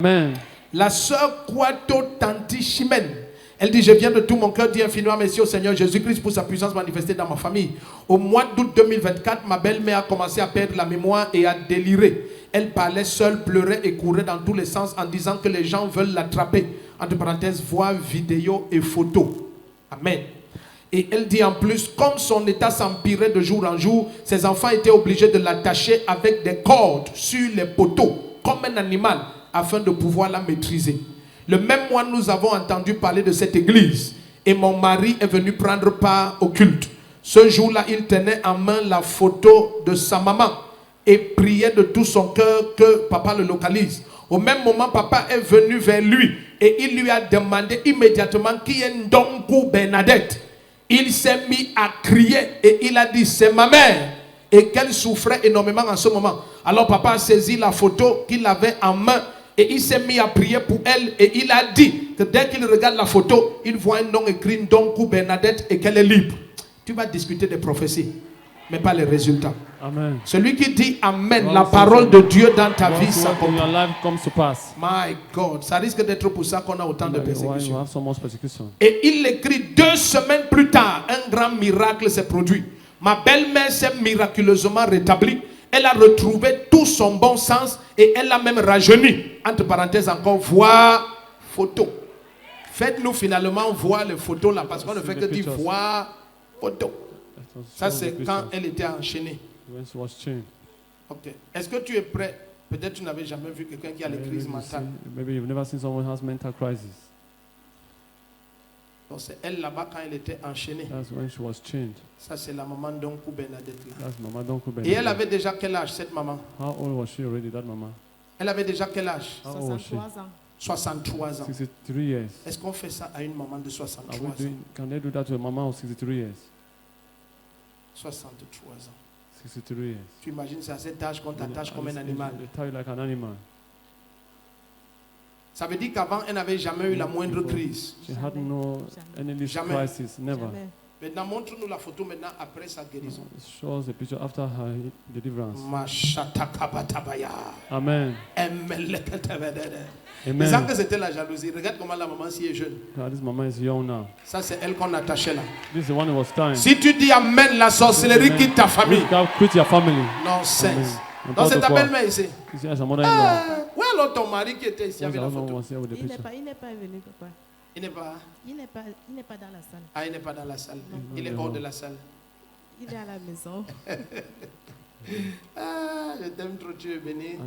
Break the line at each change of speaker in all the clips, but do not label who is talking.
Amen.
La sœur Kwato Tanti Chimène, elle dit: je viens de tout mon cœur dire infiniment merci au Seigneur Jésus-Christ pour sa puissance manifestée dans ma famille. Au mois d'août 2024, ma belle-mère a commencé à perdre la mémoire et à délirer. Elle parlait seule, pleurait et courait dans tous les sens en disant que les gens veulent l'attraper. Entre parenthèses, voix, vidéo et photos. Amen. Et elle dit en plus, comme son état s'empirait de jour en jour, ses enfants étaient obligés de l'attacher avec des cordes sur les poteaux, comme un animal, afin de pouvoir la maîtriser. Le même mois, nous avons entendu parler de cette église et mon mari est venu prendre part au culte. Ce jour-là, il tenait en main la photo de sa maman et priait de tout son cœur que papa le localise. Au même moment, papa est venu vers lui et il lui a demandé immédiatement qui est Ndonkou Bernadette. Il s'est mis à crier et il a dit: c'est ma mère, et qu'elle souffrait énormément en ce moment. Alors papa a saisi la photo qu'il avait en main et il s'est mis à prier pour elle et il a dit que dès qu'il regarde la photo, il voit un nom écrit Ndonkou Bernadette et qu'elle est libre. Tu vas discuter des prophéties, mais pas les résultats.
Amen.
Celui qui dit Amen, la parole de Dieu dans ta vie s'accomplit. My God, ça risque d'être pour ça qu'on a autant de persécutions. Et il écrit 2 semaines plus tard, un grand miracle s'est produit. Ma belle-mère s'est miraculeusement rétablie. Elle a retrouvé tout son bon sens et elle a même rajeuni. Entre parenthèses encore, voir photo. Faites-nous finalement voir les photos là, parce qu'on ne fait que dire voir photo. Ça c'est quand elle était enchaînée. Ok. Est-ce que tu es prêt? Peut-être tu n'avais jamais vu quelqu'un qui a les crises mentales.
Maybe you've never seen someone who has mental crisis.
Donc c'est elle là-bas quand elle était enchaînée.
That's when she was chained.
Ça c'est la maman Ndonkou Bernadette.
That's Mama Ndonkou Bernadette.
Et elle avait déjà quel âge cette maman?
How old was she already, that mama?
Elle avait déjà quel âge?
63 ans.
63 ans.
63 years.
Est-ce qu'on fait ça à une maman de 63 ans?
Can they do that to a mama of 63 years?
63 ans.
63 years.
Tu imagines, c'est à cet âge qu'on t'attache comme un animal.
They tie you like an animal.
Ça veut dire qu'avant, elle n'avait jamais eu la moindre crise.
She had no any crisis, never.
Maintenant, montre-nous la photo maintenant après sa guérison.
Show us a picture after her deliverance.
Amen.
Amen.
Ils savent que c'était la jalousie. Regarde comment la maman si est jeune.
This mama is young now.
Ça c'est elle qu'on attachait là.
This is the one who was tying.
Si tu dis Amen, la sorcellerie quitte ta famille.
Quit your family.
Nonsense. Donc c'est ta belle-mère ici.
Où est
alors ton mari qui était ici avec la photo?
Il n'est pas venu, papa.
Il n'est pas
dans la salle.
Ah, il n'est pas dans la salle. Il est hors de la salle.
Il est à la maison.
Ah, je t'aime trop, tu es béni.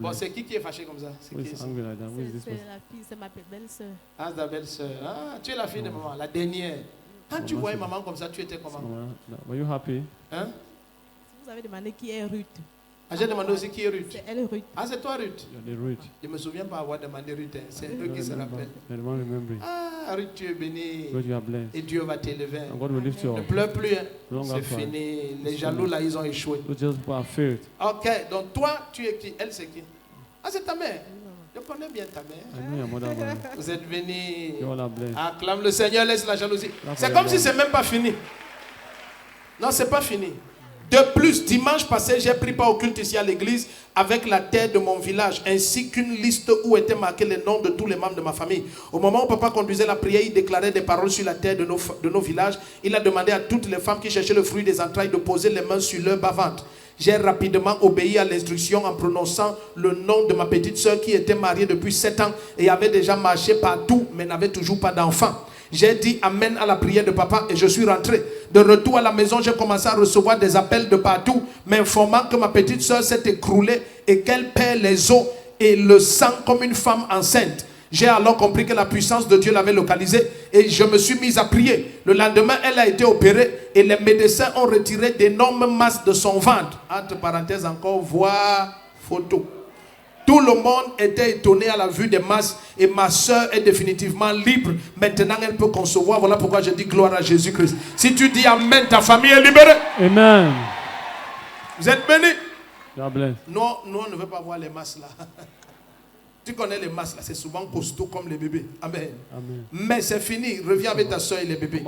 Bon, c'est qui est fâché comme ça? C'est la
fille, c'est ma belle-sœur.
Ah, c'est ta belle-sœur. Ah, tu es la fille de maman, la dernière. Quand tu voyais maman comme ça, tu étais comment?
Were you happy?
Hein?
Vous avez demandé qui est Ruth.
Ah, j'ai demandé aussi qui est Ruth.
C'est elle, Ruth.
Ah, c'est toi, Ruth.
Ruth.
Je ne me souviens pas avoir demandé Ruth. C'est eux qui se rappellent. Ah, Ruth, tu es béni. Et Dieu va t'élever. Ne pleure plus. Hein. C'est fini. Les jaloux, là, ils ont échoué. Ok, donc toi, tu es qui? Elle, c'est qui? Ah, c'est ta mère. Je connais bien ta mère. Vous êtes bénis. Acclame le Seigneur, laisse la jalousie. C'est comme si c'est même pas fini. Non, c'est pas fini. De plus, dimanche passé, j'ai pris part au culte ici à l'église avec la terre de mon village, ainsi qu'une liste où étaient marqués les noms de tous les membres de ma famille. Au moment où papa conduisait la prière, il déclarait des paroles sur la terre de nos villages. Il a demandé à toutes les femmes qui cherchaient le fruit des entrailles de poser les mains sur leur bas-ventre. J'ai rapidement obéi à l'instruction en prononçant le nom de ma petite sœur qui était mariée depuis 7 ans et avait déjà marché partout, mais n'avait toujours pas d'enfant. J'ai dit Amen à la prière de papa et je suis rentré. De retour à la maison, j'ai commencé à recevoir des appels de partout, m'informant que ma petite soeur s'est écroulée et qu'elle perd les os et le sang comme une femme enceinte. J'ai alors compris que la puissance de Dieu l'avait localisée et je me suis mis à prier. Le lendemain, elle a été opérée et les médecins ont retiré d'énormes masses de son ventre. Entre parenthèses encore, voir photo. Tout le monde était étonné à la vue des masses et ma soeur est définitivement libre. Maintenant, elle peut concevoir. Voilà pourquoi je dis gloire à Jésus-Christ. Si tu dis Amen, ta famille est libérée.
Amen.
Vous êtes bénis.
Non,
nous, on ne veut pas voir les masses là. Tu connais les masses là, c'est souvent costaud comme les bébés. Amen.
Amen.
Mais c'est fini. Reviens avec ta soeur et les bébés.